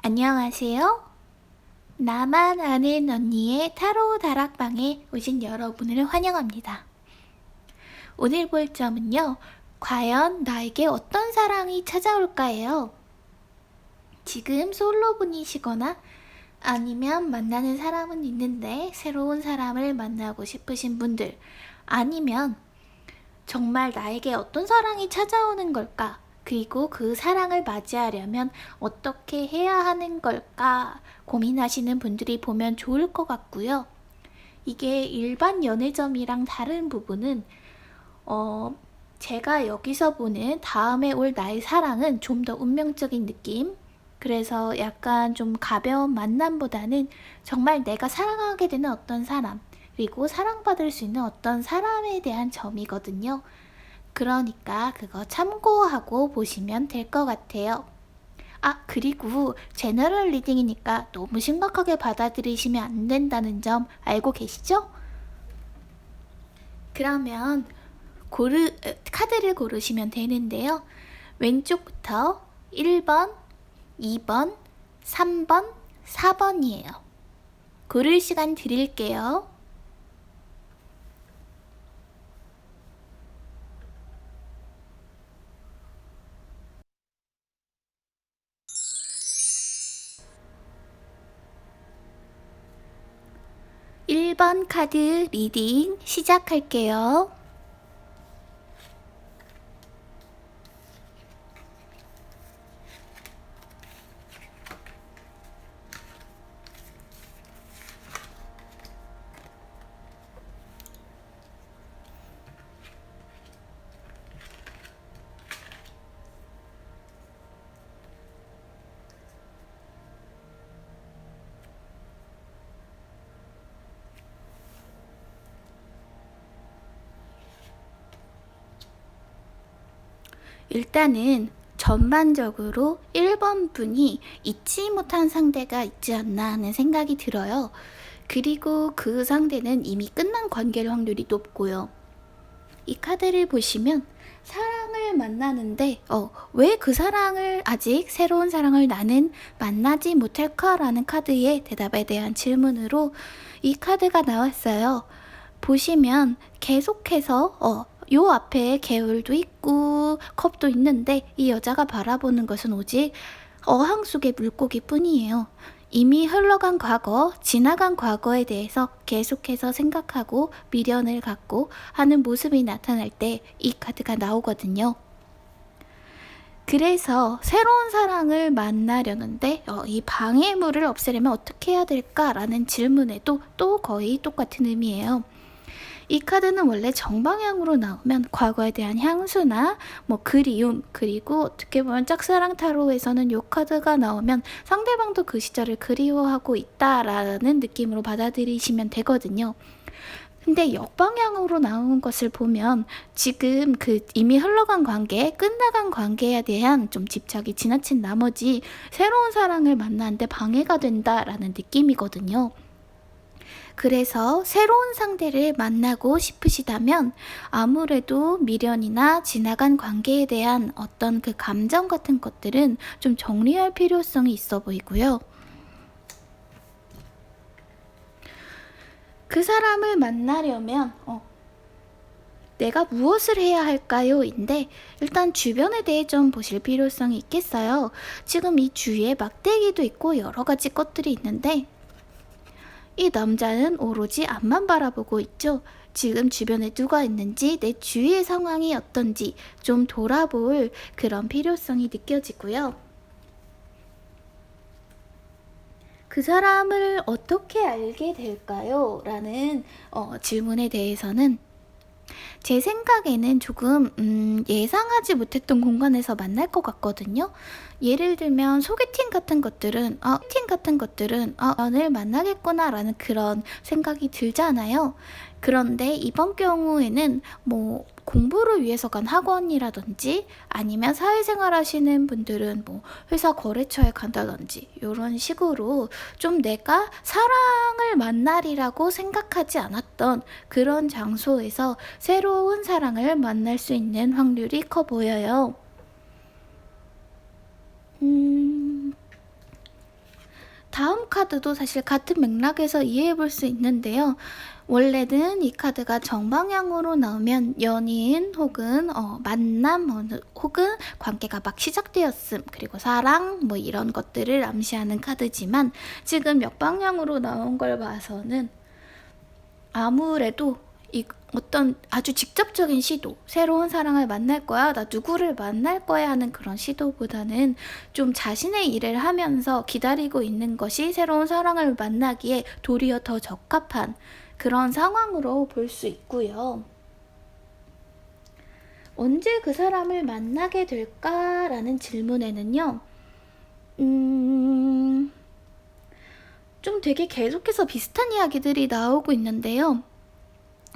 안녕하세요. 나만 아는 언니의 타로 다락방에 오신 여러분을 환영합니다. 오늘 볼 점은요, 과연 나에게 어떤 사랑이 찾아올까예요? 지금 솔로분이시거나 아니면 만나는 사람은 있는데 새로운 사람을 만나고 싶으신 분들, 아니면 정말 나에게 어떤 사랑이 찾아오는 걸까? 그리고 그 사랑을 맞이하려면 어떻게 해야 하는 걸까? 고민하시는 분들이 보면 좋을 것 같고요. 이게 일반 연애점이랑 다른 부분은 제가 여기서 보는 다음에 올 나의 사랑은 좀 더 운명적인 느낌. 그래서 약간 좀 가벼운 만남보다는 정말 내가 사랑하게 되는 어떤 사람, 그리고 사랑받을 수 있는 어떤 사람에 대한 점이거든요. 그러니까 그거 참고하고 보시면 될 것 같아요. 그리고 제너럴 리딩이니까 너무 심각하게 받아들이시면 안 된다는 점 알고 계시죠? 그러면 카드를 고르시면 되는데요. 왼쪽부터 1번, 2번, 3번, 4번이에요. 고를 시간 드릴게요. 1번 카드 리딩 시작할게요. 일단은 전반적으로 1번 분이 잊지 못한 상대가 있지 않나 하는 생각이 들어요. 그리고 그 상대는 이미 끝난 관계일 확률이 높고요. 이 카드를 보시면 사랑을 만나는데 왜 그 사랑을 아직 새로운 사랑을 나는 만나지 못할까라는 카드의 대답에 대한 질문으로 이 카드가 나왔어요. 보시면 계속해서 요 앞에 개울도 있고 컵도 있는데 이 여자가 바라보는 것은 오직 어항 속의 물고기 뿐이에요. 이미 흘러간 과거, 지나간 과거에 대해서 계속해서 생각하고 미련을 갖고 하는 모습이 나타날 때 이 카드가 나오거든요. 그래서 새로운 사랑을 만나려는데 이 방해물을 없애려면 어떻게 해야 될까라는 질문에도 또 거의 똑같은 의미예요. 이 카드는 원래 정방향으로 나오면 과거에 대한 향수나 그리움, 그리고 어떻게 보면 짝사랑 타로에서는 이 카드가 나오면 상대방도 그 시절을 그리워하고 있다라는 느낌으로 받아들이시면 되거든요. 근데 역방향으로 나온 것을 보면 지금 이미 흘러간 관계, 끝나간 관계에 대한 좀 집착이 지나친 나머지 새로운 사랑을 만나는데 방해가 된다라는 느낌이거든요. 그래서 새로운 상대를 만나고 싶으시다면 아무래도 미련이나 지나간 관계에 대한 어떤 그 감정 같은 것들은 좀 정리할 필요성이 있어 보이고요. 그 사람을 만나려면 내가 무엇을 해야 할까요? 인데 일단 주변에 대해 좀 보실 필요성이 있겠어요. 지금 이 주위에 막대기도 있고 여러 가지 것들이 있는데 이 남자는 오로지 앞만 바라보고 있죠. 지금 주변에 누가 있는지, 내 주위의 상황이 어떤지 좀 돌아볼 그런 필요성이 느껴지고요. 그 사람을 어떻게 알게 될까요? 라는 질문에 대해서는 제 생각에는 조금 예상하지 못했던 공간에서 만날 것 같거든요. 예를 들면 소개팅 같은 것들은 오늘 만나겠구나 라는 그런 생각이 들잖아요. 그런데 이번 경우에는 공부를 위해서 간 학원이라든지 아니면 사회생활 하시는 분들은 회사 거래처에 간다든지 이런 식으로 좀 내가 사랑을 만나리라고 생각하지 않았던 그런 장소에서 새로운 사랑을 만날 수 있는 확률이 커 보여요. 카드도 사실 같은 맥락에서 이해해 볼 수 있는데요. 원래는 이 카드가 정방향으로 나오면 연인 혹은 만남 혹은 관계가 막 시작되었음, 그리고 사랑 뭐 이런 것들을 암시하는 카드지만, 지금 역방향으로 나온 걸 봐서는 아무래도 어떤 아주 직접적인 시도, 새로운 사랑을 만날 거야, 나 누구를 만날 거야 하는 그런 시도보다는 좀 자신의 일을 하면서 기다리고 있는 것이 새로운 사랑을 만나기에 도리어 더 적합한 그런 상황으로 볼 수 있고요. 언제 그 사람을 만나게 될까라는 질문에는요, 좀 되게 계속해서 비슷한 이야기들이 나오고 있는데요.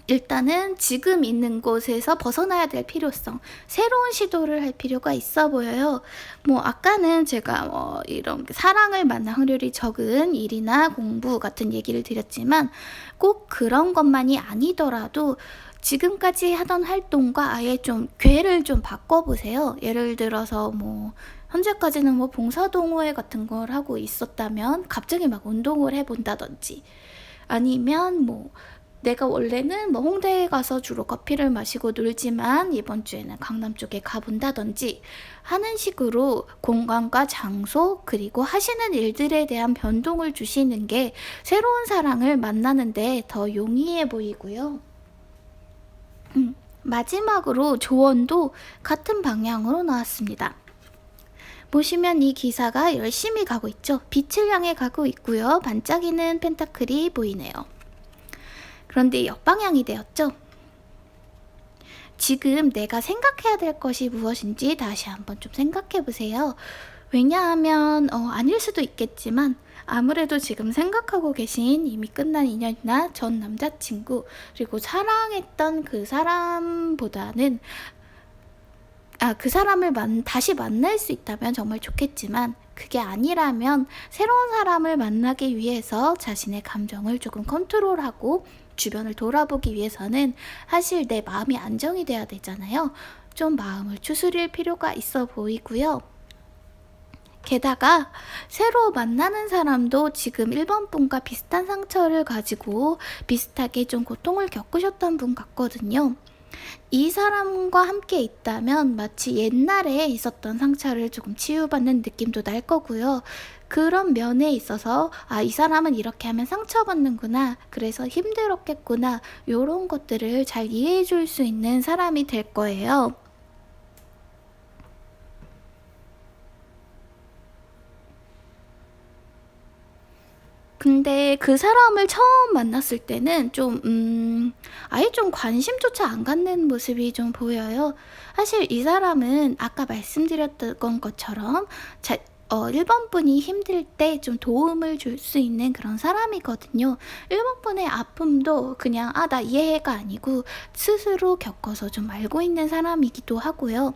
일단은 지금 있는 곳에서 벗어나야 될 필요성, 새로운 시도를 할 필요가 있어 보여요. 뭐 아까는 제가 이런 사랑을 만날 확률이 적은 일이나 공부 같은 얘기를 드렸지만, 꼭 그런 것만이 아니더라도 지금까지 하던 활동과 아예 좀 궤를 좀 바꿔보세요. 예를 들어서 뭐 현재까지는 뭐 봉사동호회 같은 걸 하고 있었다면 갑자기 막 운동을 해본다든지, 아니면 뭐 내가 원래는 뭐 홍대에 가서 주로 커피를 마시고 놀지만 이번 주에는 강남 쪽에 가본다든지 하는 식으로 공간과 장소 그리고 하시는 일들에 대한 변동을 주시는 게 새로운 사랑을 만나는데 더 용이해 보이고요. 마지막으로 조언도 같은 방향으로 나왔습니다. 보시면 이 기사가 열심히 가고 있죠. 빛을 향해 가고 있고요. 반짝이는 펜타클이 보이네요. 그런데 역방향이 되었죠. 지금 내가 생각해야 될 것이 무엇인지 다시 한번 좀 생각해 보세요. 왜냐하면 아닐 수도 있겠지만 아무래도 지금 생각하고 계신 이미 끝난 인연이나 전 남자친구, 그리고 사랑했던 그 사람보다는 그 사람을 다시 만날 수 있다면 정말 좋겠지만, 그게 아니라면 새로운 사람을 만나기 위해서 자신의 감정을 조금 컨트롤하고 주변을 돌아보기 위해서는 사실 내 마음이 안정이 돼야 되잖아요. 좀 마음을 추스릴 필요가 있어 보이고요. 게다가 새로 만나는 사람도 지금 1번 분과 비슷한 상처를 가지고 비슷하게 좀 고통을 겪으셨던 분 같거든요. 이 사람과 함께 있다면 마치 옛날에 있었던 상처를 조금 치유받는 느낌도 날 거고요. 그런 면에 있어서 이 사람은 이렇게 하면 상처받는구나, 그래서 힘들었겠구나, 이런 것들을 잘 이해해 줄 수 있는 사람이 될 거예요. 근데 그 사람을 처음 만났을 때는 아예 좀 관심조차 안 갖는 모습이 좀 보여요. 사실 이 사람은 아까 말씀드렸던 것처럼 1번 분이 힘들 때 좀 도움을 줄 수 있는 그런 사람이거든요. 1번 분의 아픔도 그냥 나 이해해가 아니고 스스로 겪어서 좀 알고 있는 사람이기도 하고요.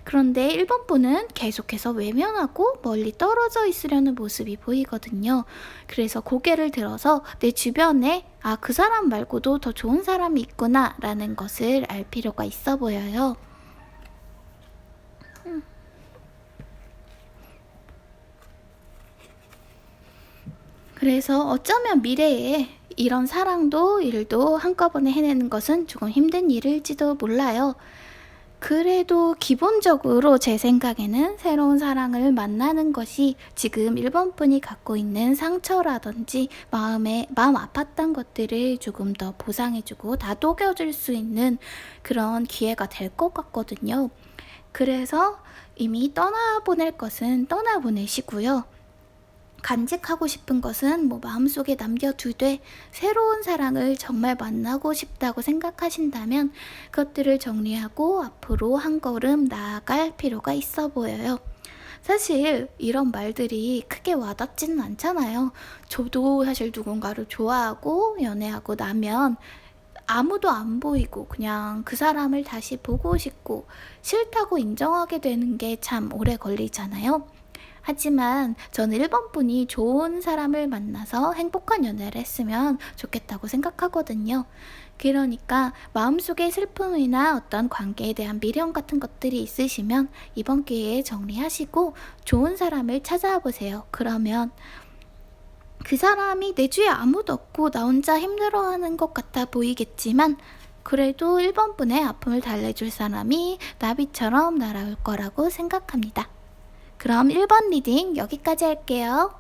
그런데 1번 분은 계속해서 외면하고 멀리 떨어져 있으려는 모습이 보이거든요. 그래서 고개를 들어서 내 주변에 그 사람 말고도 더 좋은 사람이 있구나 라는 것을 알 필요가 있어 보여요. 그래서 어쩌면 미래에 이런 사랑도 일도 한꺼번에 해내는 것은 조금 힘든 일일지도 몰라요. 그래도 기본적으로 제 생각에는 새로운 사랑을 만나는 것이 지금 1번 분이 갖고 있는 상처라든지 마음 아팠던 것들을 조금 더 보상해주고 다독여줄 수 있는 그런 기회가 될 것 같거든요. 그래서 이미 떠나보낼 것은 떠나보내시고요. 간직하고 싶은 것은 마음속에 남겨두되, 새로운 사랑을 정말 만나고 싶다고 생각하신다면 그것들을 정리하고 앞으로 한 걸음 나아갈 필요가 있어 보여요. 사실 이런 말들이 크게 와닿지는 않잖아요. 저도 사실 누군가를 좋아하고 연애하고 나면 아무도 안 보이고 그냥 그 사람을 다시 보고 싶고 싫다고 인정하게 되는 게 참 오래 걸리잖아요. 하지만 저는 1번 분이 좋은 사람을 만나서 행복한 연애를 했으면 좋겠다고 생각하거든요. 그러니까 마음속에 슬픔이나 어떤 관계에 대한 미련 같은 것들이 있으시면 이번 기회에 정리하시고 좋은 사람을 찾아보세요. 그러면 그 사람이 내 주위에 아무도 없고 나 혼자 힘들어하는 것 같아 보이겠지만 그래도 1번 분의 아픔을 달래줄 사람이 나비처럼 날아올 거라고 생각합니다. 그럼 1번 리딩 여기까지 할게요.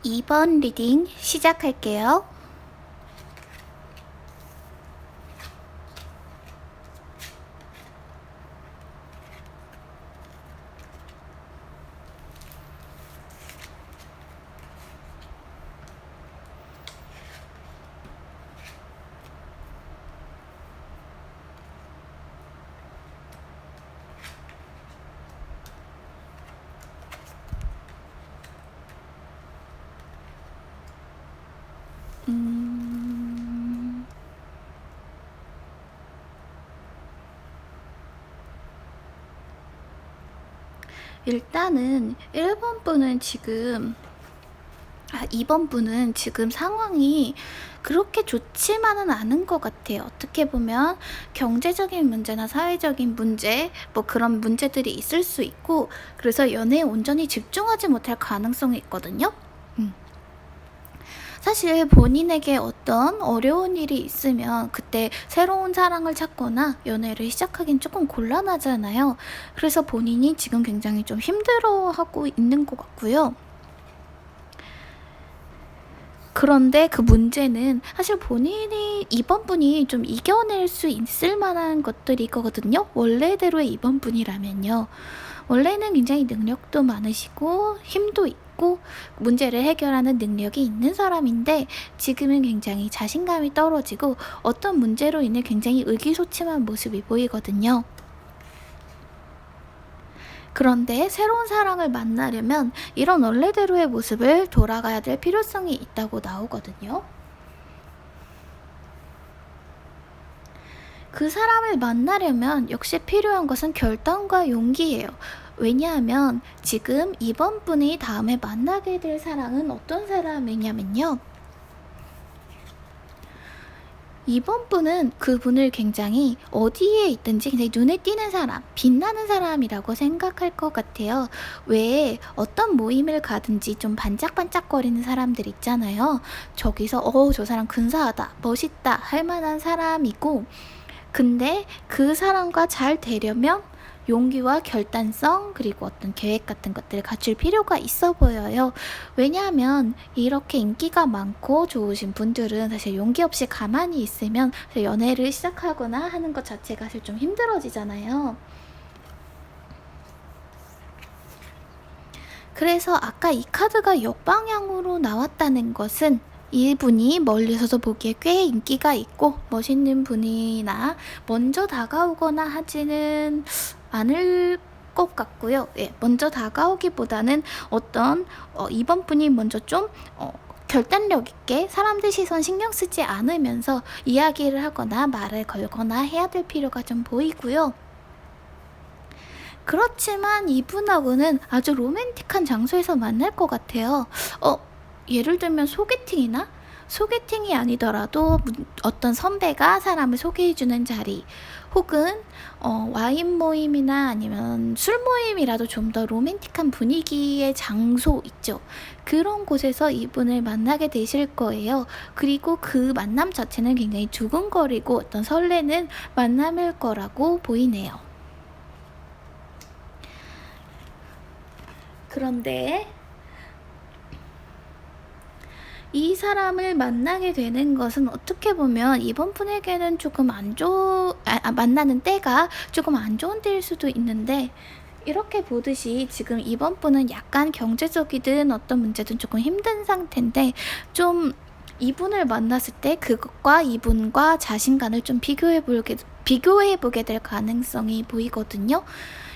2번 리딩 시작할게요. 일단은 1번 분은 지금 2번 분은 지금 상황이 그렇게 좋지만은 않은 것 같아요. 어떻게 보면 경제적인 문제나 사회적인 문제, 뭐 그런 문제들이 있을 수 있고, 그래서 연애에 온전히 집중하지 못할 가능성이 있거든요. 사실 본인에게 어떤 어려운 일이 있으면 그때 새로운 사랑을 찾거나 연애를 시작하긴 조금 곤란하잖아요. 그래서 본인이 지금 굉장히 좀 힘들어하고 있는 것 같고요. 그런데 그 문제는 사실 본인이 2번 분이 좀 이겨낼 수 있을 만한 것들이 있거든요. 원래대로의 2번 분이라면요. 원래는 굉장히 능력도 많으시고 힘도 있고 문제를 해결하는 능력이 있는 사람인데 지금은 굉장히 자신감이 떨어지고 어떤 문제로 인해 굉장히 의기소침한 모습이 보이거든요. 그런데 새로운 사랑을 만나려면 이런 원래대로의 모습을 돌아가야 될 필요성이 있다고 나오거든요. 그 사람을 만나려면 역시 필요한 것은 결단과 용기예요. 왜냐하면 지금 이번 분이 다음에 만나게 될 사랑은 어떤 사람이냐면요. 이번 분은 그분을 굉장히 어디에 있든지 굉장히 눈에 띄는 사람, 빛나는 사람이라고 생각할 것 같아요. 왜 어떤 모임을 가든지 좀 반짝반짝거리는 사람들 있잖아요. 저기서 저 사람 근사하다, 멋있다 할 만한 사람이고, 근데 그 사람과 잘 되려면 용기와 결단성 그리고 어떤 계획 같은 것들을 갖출 필요가 있어 보여요. 왜냐하면 이렇게 인기가 많고 좋으신 분들은 사실 용기 없이 가만히 있으면 연애를 시작하거나 하는 것 자체가 사실 좀 힘들어지잖아요. 그래서 아까 이 카드가 역방향으로 나왔다는 것은 이분이 멀리서도 보기에 꽤 인기가 있고 멋있는 분이나 먼저 다가오거나 하지는 않을 것 같고요. 먼저 다가오기보다는 어떤 이번 분이 먼저 좀 결단력 있게 사람들 시선 신경 쓰지 않으면서 이야기를 하거나 말을 걸거나 해야 될 필요가 좀 보이고요. 그렇지만 이분하고는 아주 로맨틱한 장소에서 만날 것 같아요. 예를 들면 소개팅이 아니더라도 어떤 선배가 사람을 소개해주는 자리, 혹은 와인 모임이나 아니면 술 모임이라도 좀 더 로맨틱한 분위기의 장소 있죠. 그런 곳에서 이분을 만나게 되실 거예요. 그리고 그 만남 자체는 굉장히 두근거리고 어떤 설레는 만남일 거라고 보이네요. 그런데 이 사람을 만나게 되는 것은 어떻게 보면 이번 분에게는 조금 만나는 때가 조금 안 좋은 때일 수도 있는데, 이렇게 보듯이 지금 이번 분은 약간 경제적이든 어떤 문제든 조금 힘든 상태인데, 좀 이분을 만났을 때 그것과 이분과 자신감을 좀 비교해보게 될 가능성이 보이거든요.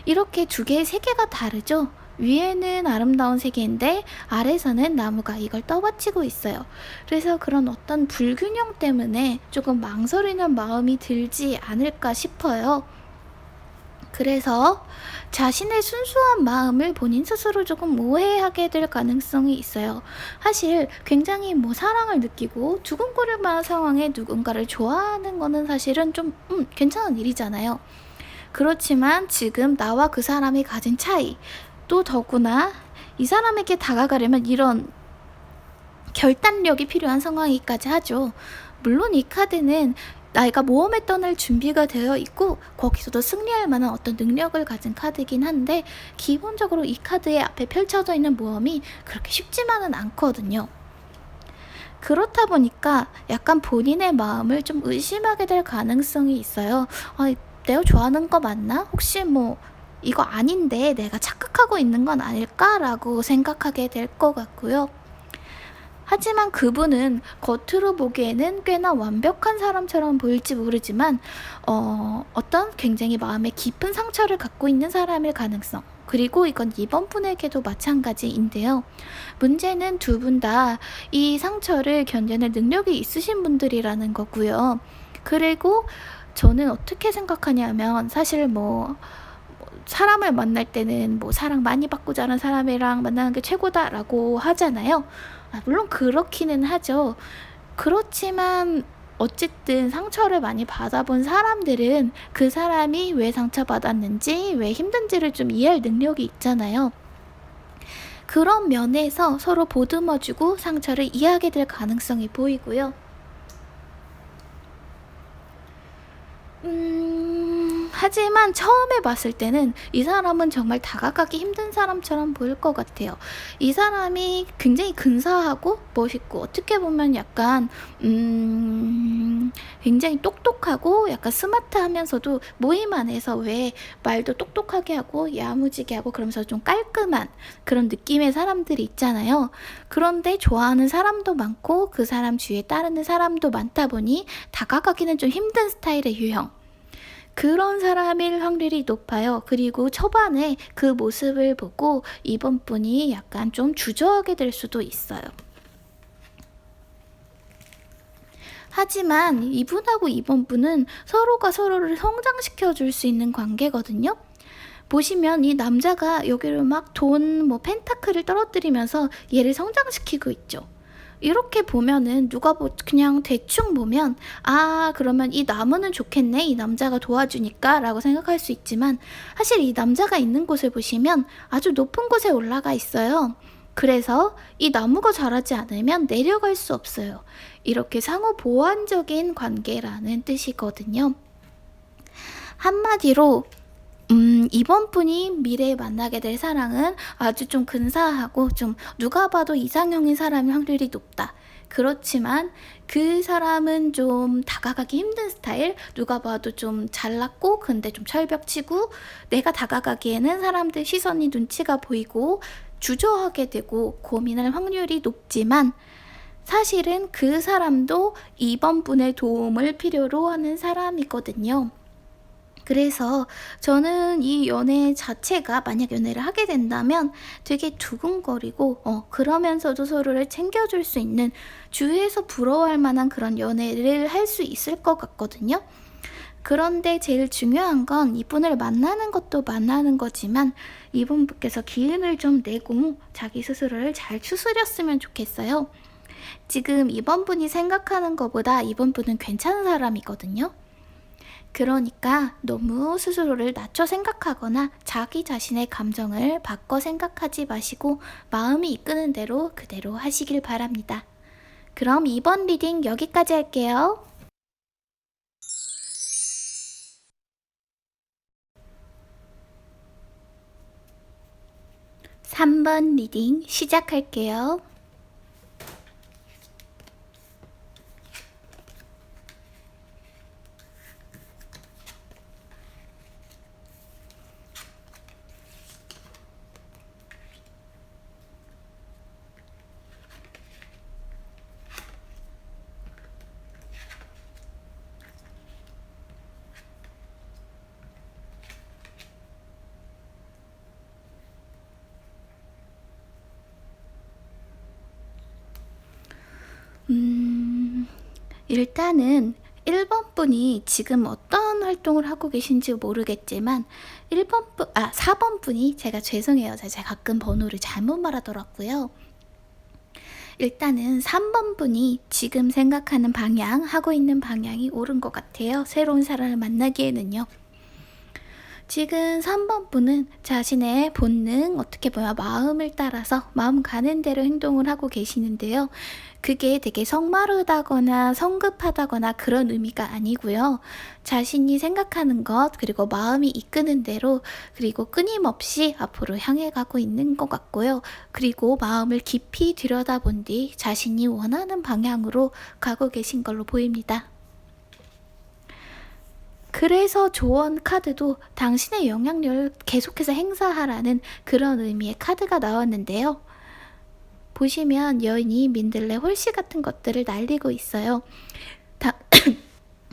이렇게 세 개가 다르죠. 위에는 아름다운 세계인데 아래서는 나무가 이걸 떠받치고 있어요. 그래서 그런 어떤 불균형 때문에 조금 망설이는 마음이 들지 않을까 싶어요. 그래서 자신의 순수한 마음을 본인 스스로 조금 오해하게 될 가능성이 있어요. 사실 굉장히 뭐 사랑을 느끼고 두근거릴 만한 상황에 누군가를 좋아하는 거는 사실은 좀 괜찮은 일이잖아요. 그렇지만 지금 나와 그 사람이 가진 차이, 또 더구나 이 사람에게 다가가려면 이런 결단력이 필요한 상황이기까지 하죠. 물론 이 카드는 나이가 모험에 떠날 준비가 되어 있고 거기서도 승리할 만한 어떤 능력을 가진 카드이긴 한데, 기본적으로 이 카드의 앞에 펼쳐져 있는 모험이 그렇게 쉽지만은 않거든요. 그렇다 보니까 약간 본인의 마음을 좀 의심하게 될 가능성이 있어요. 내가 좋아하는 거 맞나? 혹시 뭐 이거 아닌데 내가 착각하고 있는 건 아닐까라고 생각하게 될 것 같고요. 하지만 그분은 겉으로 보기에는 꽤나 완벽한 사람처럼 보일지 모르지만 어떤 굉장히 마음에 깊은 상처를 갖고 있는 사람일 가능성, 그리고 이건 이번 분에게도 마찬가지인데요. 문제는 두 분 다 이 상처를 견뎌낼 능력이 있으신 분들이라는 거고요. 그리고 저는 어떻게 생각하냐면, 사실 뭐 사람을 만날 때는 뭐 사랑 많이 받고 자란 사람이랑 만나는 게 최고다라고 하잖아요. 물론 그렇기는 하죠. 그렇지만 어쨌든 상처를 많이 받아본 사람들은 그 사람이 왜 상처받았는지, 왜 힘든지를 좀 이해할 능력이 있잖아요. 그런 면에서 서로 보듬어주고 상처를 이해하게 될 가능성이 보이고요. 하지만 처음에 봤을 때는 이 사람은 정말 다가가기 힘든 사람처럼 보일 것 같아요. 이 사람이 굉장히 근사하고 멋있고, 어떻게 보면 약간 굉장히 똑똑하고 약간 스마트하면서도 모임 안에서 왜 말도 똑똑하게 하고 야무지게 하고 그러면서 좀 깔끔한 그런 느낌의 사람들이 있잖아요. 그런데 좋아하는 사람도 많고 그 사람 주위에 따르는 사람도 많다 보니 다가가기는 좀 힘든 스타일의 유형, 그런 사람일 확률이 높아요. 그리고 초반에 그 모습을 보고 이번 분이 약간 좀 주저하게 될 수도 있어요. 하지만 이분하고 이번 분은 서로가 서로를 성장시켜 줄 수 있는 관계거든요. 보시면 이 남자가 여기를 막 돈, 뭐 펜타클을 떨어뜨리면서 얘를 성장시키고 있죠. 이렇게 보면은 누가 그냥 대충 보면 그러면 이 나무는 좋겠네, 이 남자가 도와주니까 라고 생각할 수 있지만, 사실 이 남자가 있는 곳을 보시면 아주 높은 곳에 올라가 있어요. 그래서 이 나무가 자라지 않으면 내려갈 수 없어요. 이렇게 상호 보완적인 관계라는 뜻이거든요. 한마디로 이번 분이 미래에 만나게 될 사랑은 아주 좀 근사하고 좀 누가 봐도 이상형인 사람일 확률이 높다. 그렇지만 그 사람은 좀 다가가기 힘든 스타일, 누가 봐도 좀 잘났고 근데 좀 철벽치고, 내가 다가가기에는 사람들 시선이 눈치가 보이고 주저하게 되고 고민할 확률이 높지만, 사실은 그 사람도 이번 분의 도움을 필요로 하는 사람이거든요. 그래서 저는 이 연애 자체가, 만약 연애를 하게 된다면 되게 두근거리고 그러면서도 서로를 챙겨줄 수 있는, 주위에서 부러워할 만한 그런 연애를 할 수 있을 것 같거든요. 그런데 제일 중요한 건 이분을 만나는 것도 만나는 거지만 이분께서 기운을 좀 내고 자기 스스로를 잘 추스렸으면 좋겠어요. 지금 이번 분이 생각하는 것보다 이번 분은 괜찮은 사람이거든요. 그러니까 너무 스스로를 낮춰 생각하거나 자기 자신의 감정을 바꿔 생각하지 마시고 마음이 이끄는 대로 그대로 하시길 바랍니다. 그럼 이번 리딩 여기까지 할게요. 3번 리딩 시작할게요. 일단은 1번 분이 지금 어떤 활동을 하고 계신지 모르겠지만 4번 분이 제가 죄송해요. 제가 가끔 번호를 잘못 말하더라고요. 일단은 3번 분이 지금 생각하는 방향, 하고 있는 방향이 옳은 것 같아요. 새로운 사람을 만나기에는요. 지금 3번 분은 자신의 본능, 어떻게 보면 마음을 따라서 마음 가는 대로 행동을 하고 계시는데요. 그게 되게 성마르다거나 성급하다거나 그런 의미가 아니고요. 자신이 생각하는 것, 그리고 마음이 이끄는 대로, 그리고 끊임없이 앞으로 향해 가고 있는 것 같고요. 그리고 마음을 깊이 들여다본 뒤 자신이 원하는 방향으로 가고 계신 걸로 보입니다. 그래서 조언 카드도 당신의 영향력을 계속해서 행사하라는 그런 의미의 카드가 나왔는데요. 보시면 여인이 민들레 홀씨 같은 것들을 날리고 있어요.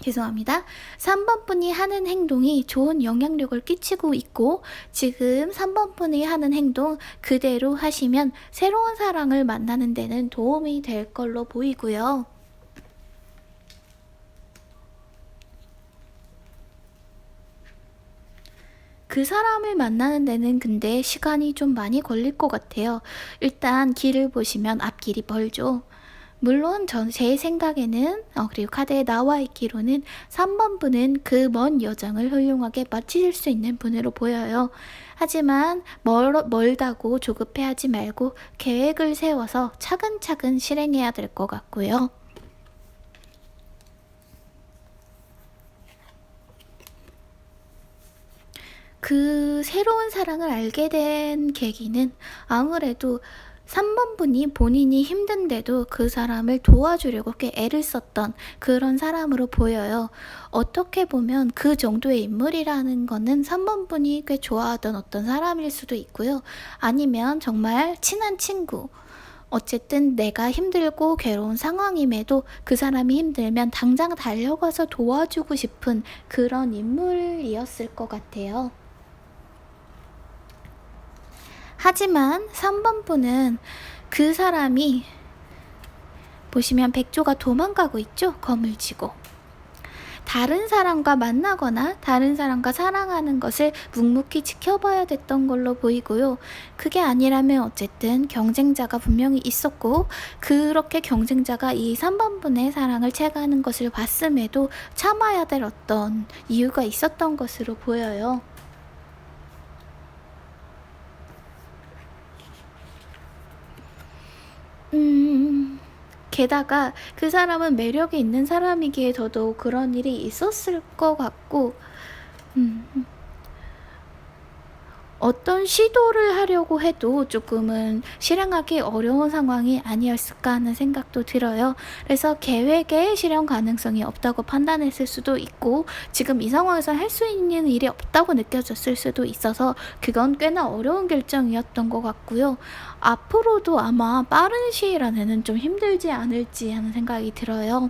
죄송합니다. 3번 분이 하는 행동이 좋은 영향력을 끼치고 있고, 지금 3번 분이 하는 행동 그대로 하시면 새로운 사랑을 만나는 데는 도움이 될 걸로 보이고요. 그 사람을 만나는 데는 근데 시간이 좀 많이 걸릴 것 같아요. 일단 길을 보시면 앞길이 멀죠. 물론 제 생각에는 그리고 카드에 나와 있기로는 3번 분은 그 먼 여정을 훌륭하게 마치실 수 있는 분으로 보여요. 하지만 멀다고 조급해하지 말고 계획을 세워서 차근차근 실행해야 될 것 같고요. 그 새로운 사랑을 알게 된 계기는 아무래도 3번 분이 본인이 힘든데도 그 사람을 도와주려고 꽤 애를 썼던 그런 사람으로 보여요. 어떻게 보면 그 정도의 인물이라는 거는 3번 분이 꽤 좋아하던 어떤 사람일 수도 있고요. 아니면 정말 친한 친구. 어쨌든 내가 힘들고 괴로운 상황임에도 그 사람이 힘들면 당장 달려가서 도와주고 싶은 그런 인물이었을 것 같아요. 하지만 3번 분은 그 사람이 보시면 백조가 도망가고 있죠? 검을 쥐고. 다른 사람과 만나거나 다른 사람과 사랑하는 것을 묵묵히 지켜봐야 됐던 걸로 보이고요. 그게 아니라면 어쨌든 경쟁자가 분명히 있었고, 그렇게 경쟁자가 이 3번 분의 사랑을 채가는 것을 봤음에도 참아야 될 어떤 이유가 있었던 것으로 보여요. 게다가 그 사람은 매력이 있는 사람이기에 더더욱 그런 일이 있었을 것 같고, 어떤 시도를 하려고 해도 조금은 실행하기 어려운 상황이 아니었을까 하는 생각도 들어요. 그래서 계획의 실현 가능성이 없다고 판단했을 수도 있고, 지금 이 상황에서 할 수 있는 일이 없다고 느껴졌을 수도 있어서 그건 꽤나 어려운 결정이었던 것 같고요. 앞으로도 아마 빠른 시일 안에는 좀 힘들지 않을지 하는 생각이 들어요.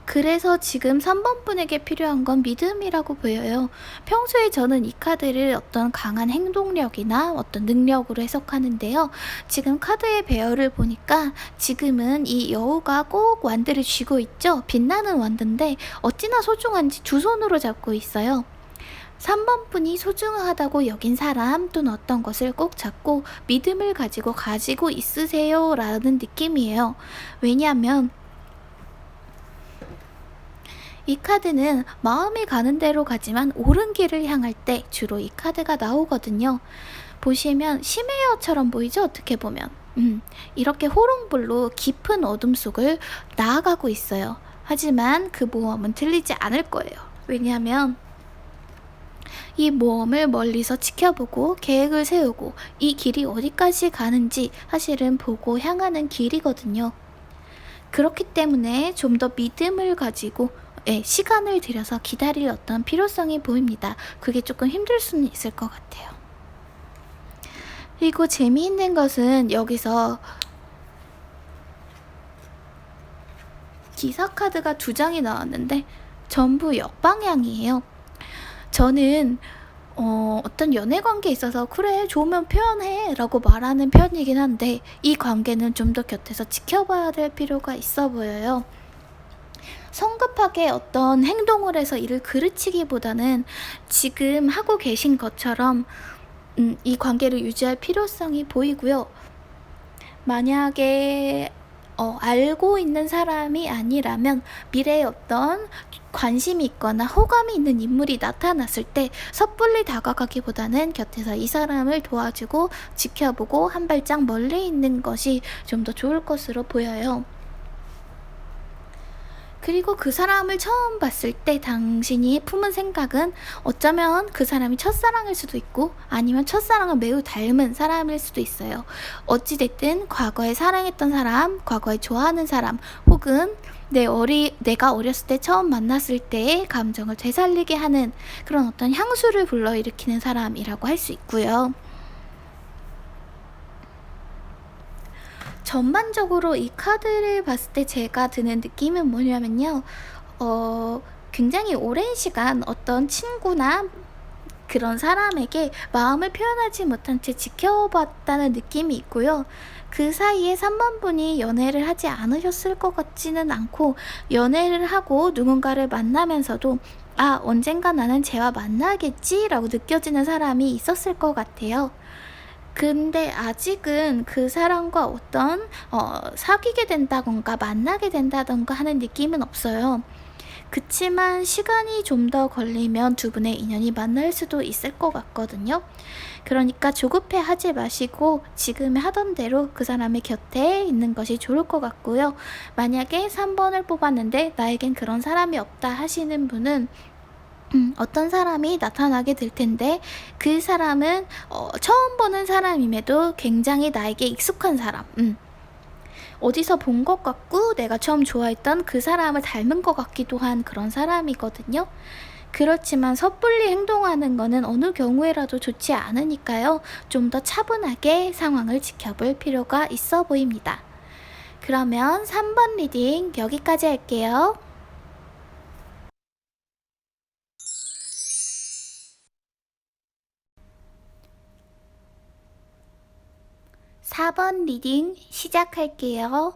그래서 지금 3번 분에게 필요한 건 믿음이라고 보여요. 평소에 저는 이 카드를 어떤 강한 행동력이나 어떤 능력으로 해석하는데요. 지금 카드의 배열을 보니까 지금은 이 여우가 꼭 완드를 쥐고 있죠. 빛나는 완드인데 어찌나 소중한지 두 손으로 잡고 있어요. 3번 분이 소중하다고 여긴 사람 또는 어떤 것을 꼭 잡고 믿음을 가지고 있으세요 라는 느낌이에요. 왜냐하면 이 카드는 마음이 가는 대로 가지만 옳은 길을 향할 때 주로 이 카드가 나오거든요. 보시면 심해어처럼 보이죠? 어떻게 보면. 이렇게 호롱불로 깊은 어둠 속을 나아가고 있어요. 하지만 그 모험은 틀리지 않을 거예요. 왜냐하면 이 모험을 멀리서 지켜보고 계획을 세우고 이 길이 어디까지 가는지 사실은 보고 향하는 길이거든요. 그렇기 때문에 좀 더 믿음을 가지고 시간을 들여서 기다릴 어떤 필요성이 보입니다. 그게 조금 힘들 수는 있을 것 같아요. 그리고 재미있는 것은 여기서 기사 카드가 2장이 나왔는데 전부 역방향이에요. 저는 어떤 연애 관계에 있어서 그래 좋으면 표현해 라고 말하는 편이긴 한데 이 관계는 좀 더 곁에서 지켜봐야 될 필요가 있어 보여요. 성급하게 어떤 행동을 해서 이를 그르치기보다는 지금 하고 계신 것처럼 이 관계를 유지할 필요성이 보이고요. 만약에 알고 있는 사람이 아니라면 미래에 어떤 관심이 있거나 호감이 있는 인물이 나타났을 때 섣불리 다가가기보다는 곁에서 이 사람을 도와주고 지켜보고 한 발짝 멀리 있는 것이 좀 더 좋을 것으로 보여요. 그리고 그 사람을 처음 봤을 때 당신이 품은 생각은 어쩌면 그 사람이 첫사랑일 수도 있고 아니면 첫사랑을 매우 닮은 사람일 수도 있어요. 어찌됐든 과거에 사랑했던 사람, 과거에 좋아하는 사람, 혹은 내가 어렸을 때 처음 만났을 때의 감정을 되살리게 하는 그런 어떤 향수를 불러일으키는 사람이라고 할 수 있고요. 전반적으로 이 카드를 봤을 때 제가 드는 느낌은 뭐냐면요. 어, 굉장히 오랜 시간 어떤 친구나 그런 사람에게 마음을 표현하지 못한 채 지켜봤다는 느낌이 있고요. 그 사이에 3번 분이 연애를 하지 않으셨을 것 같지는 않고, 연애를 하고 누군가를 만나면서도 언젠가 나는 쟤와 만나겠지라고 느껴지는 사람이 있었을 것 같아요. 근데 아직은 그 사람과 어떤 사귀게 된다던가 만나게 된다던가 하는 느낌은 없어요. 그치만 시간이 좀 더 걸리면 두 분의 인연이 만날 수도 있을 것 같거든요. 그러니까 조급해 하지 마시고 지금 하던 대로 그 사람의 곁에 있는 것이 좋을 것 같고요. 만약에 3번을 뽑았는데 나에겐 그런 사람이 없다 하시는 분은 어떤 사람이 나타나게 될 텐데, 그 사람은 처음 보는 사람임에도 굉장히 나에게 익숙한 사람, 어디서 본 것 같고 내가 처음 좋아했던 그 사람을 닮은 것 같기도 한 그런 사람이거든요. 그렇지만 섣불리 행동하는 거는 어느 경우에라도 좋지 않으니까요. 좀 더 차분하게 상황을 지켜볼 필요가 있어 보입니다. 그러면 3번 리딩 여기까지 할게요. 4번 리딩 시작할게요.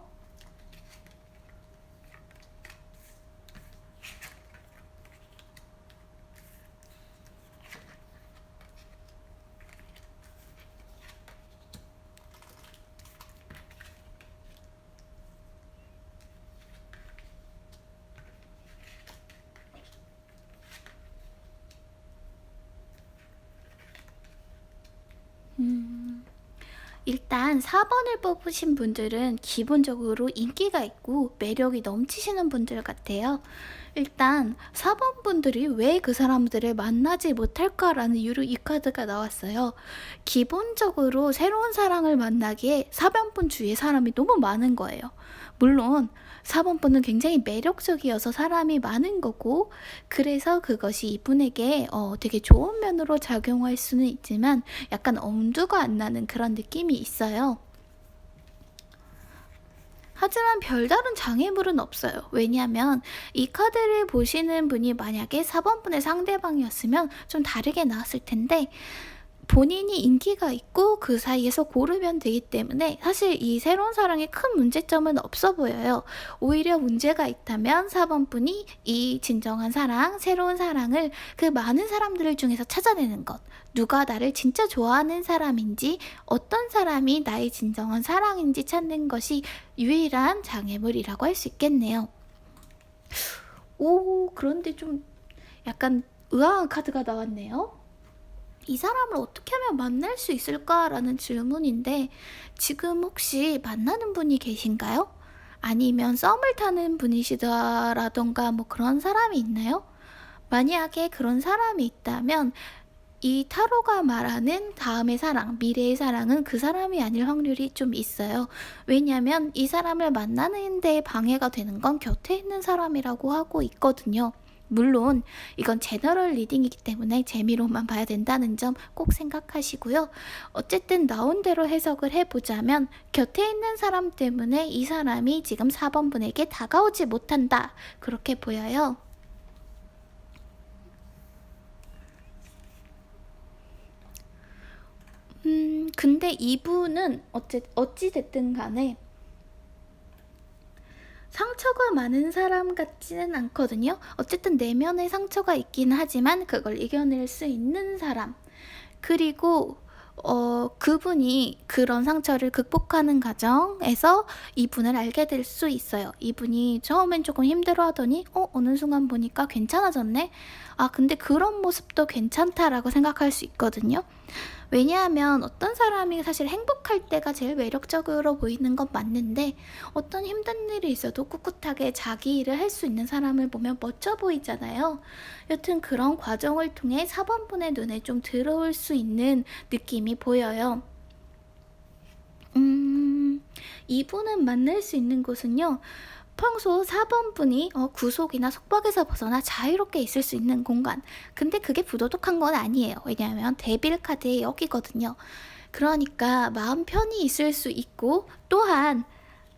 일단 4번을 뽑으신 분들은 기본적으로 인기가 있고 매력이 넘치시는 분들 같아요. 일단 4번 분들이 왜 그 사람들을 만나지 못할까라는 이유로 이 카드가 나왔어요. 기본적으로 새로운 사랑을 만나기에 4번 분 주위에 사람이 너무 많은 거예요. 물론 4번 분은 굉장히 매력적이어서 사람이 많은 거고, 그래서 그것이 이분에게 되게 좋은 면으로 작용할 수는 있지만 약간 엄두가 안 나는 그런 느낌이 있어요. 하지만 별다른 장애물은 없어요. 왜냐하면 이 카드를 보시는 분이 만약에 4번 분의 상대방이었으면 좀 다르게 나왔을 텐데, 본인이 인기가 있고 그 사이에서 고르면 되기 때문에 사실 이 새로운 사랑에 큰 문제점은 없어 보여요. 오히려 문제가 있다면 4번 분이 이 진정한 사랑, 새로운 사랑을 그 많은 사람들 중에서 찾아내는 것. 누가 나를 진짜 좋아하는 사람인지, 어떤 사람이 나의 진정한 사랑인지 찾는 것이 유일한 장애물이라고 할 수 있겠네요. 그런데 좀 약간 의아한 카드가 나왔네요. 이 사람을 어떻게 하면 만날 수 있을까라는 질문인데, 지금 혹시 만나는 분이 계신가요? 아니면 썸을 타는 분이시다라던가 뭐 그런 사람이 있나요? 만약에 그런 사람이 있다면 이 타로가 말하는 다음의 사랑, 미래의 사랑은 그 사람이 아닐 확률이 좀 있어요. 왜냐면 이 사람을 만나는 데 방해가 되는 건 곁에 있는 사람이라고 하고 있거든요. 물론 이건 제너럴 리딩이기 때문에 재미로만 봐야 된다는 점 꼭 생각하시고요. 어쨌든 나온 대로 해석을 해보자면 곁에 있는 사람 때문에 이 사람이 지금 4번 분에게 다가오지 못한다, 그렇게 보여요. 근데 이분은 어찌됐든 간에 상처가 많은 사람 같지는 않거든요. 어쨌든 내면에 상처가 있긴 하지만 그걸 이겨낼 수 있는 사람. 그리고 그분이 그런 상처를 극복하는 과정에서 이분을 알게 될 수 있어요. 이분이 처음엔 조금 힘들어하더니 어느 순간 보니까 괜찮아졌네? 아, 근데 그런 모습도 괜찮다라고 생각할 수 있거든요. 왜냐하면 어떤 사람이 사실 행복할 때가 제일 매력적으로 보이는 건 맞는데, 어떤 힘든 일이 있어도 꿋꿋하게 자기 일을 할 수 있는 사람을 보면 멋져 보이잖아요. 여튼 그런 과정을 통해 4번분의 눈에 좀 들어올 수 있는 느낌이 보여요. 이분은 만날 수 있는 곳은요, 평소 4번분이 구속이나 속박에서 벗어나 자유롭게 있을 수 있는 공간. 근데 그게 부도덕한 건 아니에요. 왜냐하면 데빌 카드의 역이거든요. 그러니까 마음 편히 있을 수 있고, 또한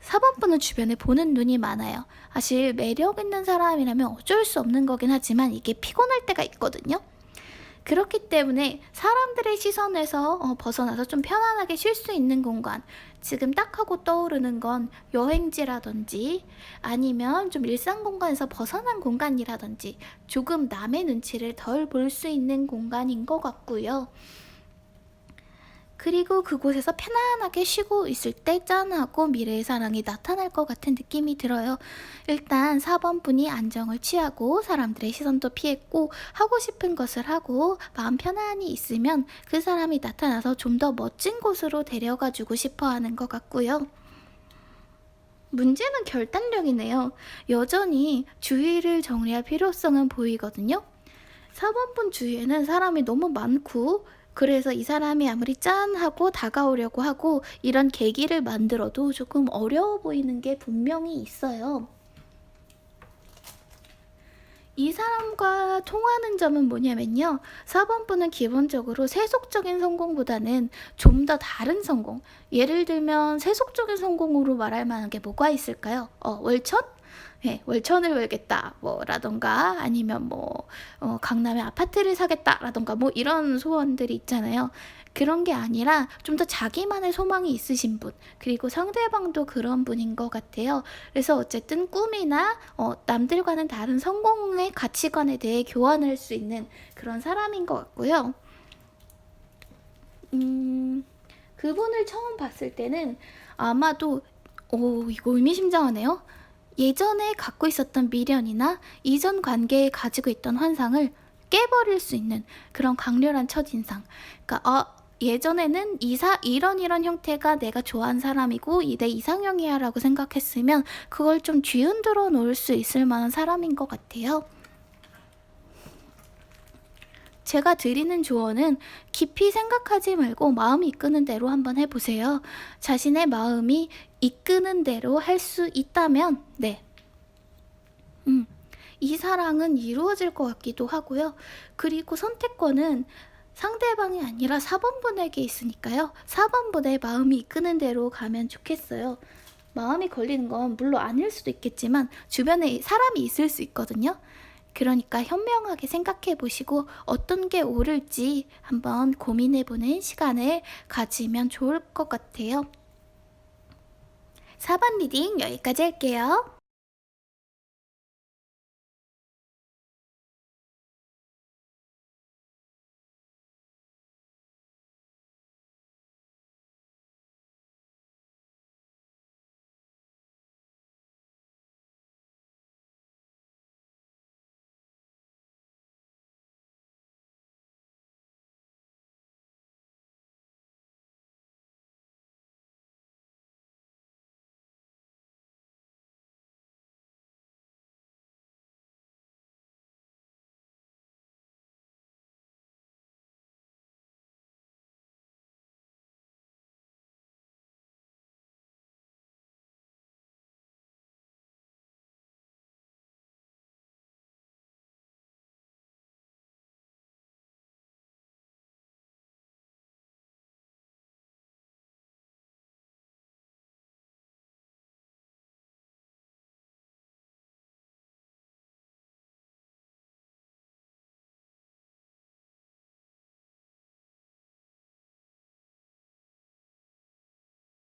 4번분은 주변에 보는 눈이 많아요. 사실 매력 있는 사람이라면 어쩔 수 없는 거긴 하지만 이게 피곤할 때가 있거든요. 그렇기 때문에 사람들의 시선에서 벗어나서 좀 편안하게 쉴 수 있는 공간, 지금 딱 하고 떠오르는 건 여행지라든지 아니면 좀 일상 공간에서 벗어난 공간이라든지 조금 남의 눈치를 덜 볼 수 있는 공간인 것 같고요. 그리고 그곳에서 편안하게 쉬고 있을 때 짠하고 미래의 사랑이 나타날 것 같은 느낌이 들어요. 일단 4번분이 안정을 취하고 사람들의 시선도 피했고 하고 싶은 것을 하고 마음 편안히 있으면 그 사람이 나타나서 좀 더 멋진 곳으로 데려가 주고 싶어 하는 것 같고요. 문제는 결단력이네요. 여전히 주위를 정리할 필요성은 보이거든요. 4번분 주위에는 사람이 너무 많고, 그래서 이 사람이 아무리 짠 하고 다가오려고 하고 이런 계기를 만들어도 조금 어려워 보이는 게 분명히 있어요. 이 사람과 통하는 점은 뭐냐면요, 4번분은 기본적으로 세속적인 성공보다는 좀 더 다른 성공, 예를 들면 세속적인 성공으로 말할 만한 게 뭐가 있을까요? 월천? 네, 월천을 벌겠다 라던가 아니면 강남에 아파트를 사겠다 라던가 이런 소원들이 있잖아요. 그런 게 아니라 좀 더 자기만의 소망이 있으신 분, 그리고 상대방도 그런 분인 것 같아요. 그래서 어쨌든 꿈이나 남들과는 다른 성공의 가치관에 대해 교환할 수 있는 그런 사람인 것 같고요. 그분을 처음 봤을 때는 아마도 이거 의미심장하네요. 예전에 갖고 있었던 미련이나 이전 관계에 가지고 있던 환상을 깨버릴 수 있는 그런 강렬한 첫인상. 그러니까 예전에는 이런 형태가 내가 좋아하는 사람이고 내 이상형이야 라고 생각했으면 그걸 좀 뒤흔들어 놓을 수 있을 만한 사람인 것 같아요. 제가 드리는 조언은 깊이 생각하지 말고 마음이 이끄는 대로 한번 해보세요. 자신의 마음이 이끄는 대로 할 수 있다면 네, 이 사랑은 이루어질 것 같기도 하고요. 그리고 선택권은 상대방이 아니라 4번분에게 있으니까요. 4번분의 마음이 이끄는 대로 가면 좋겠어요. 마음이 걸리는 건 물론 아닐 수도 있겠지만 주변에 사람이 있을 수 있거든요. 그러니까 현명하게 생각해 보시고 어떤 게 옳을지 한번 고민해보는 시간을 가지면 좋을 것 같아요. 4번 리딩 여기까지 할게요.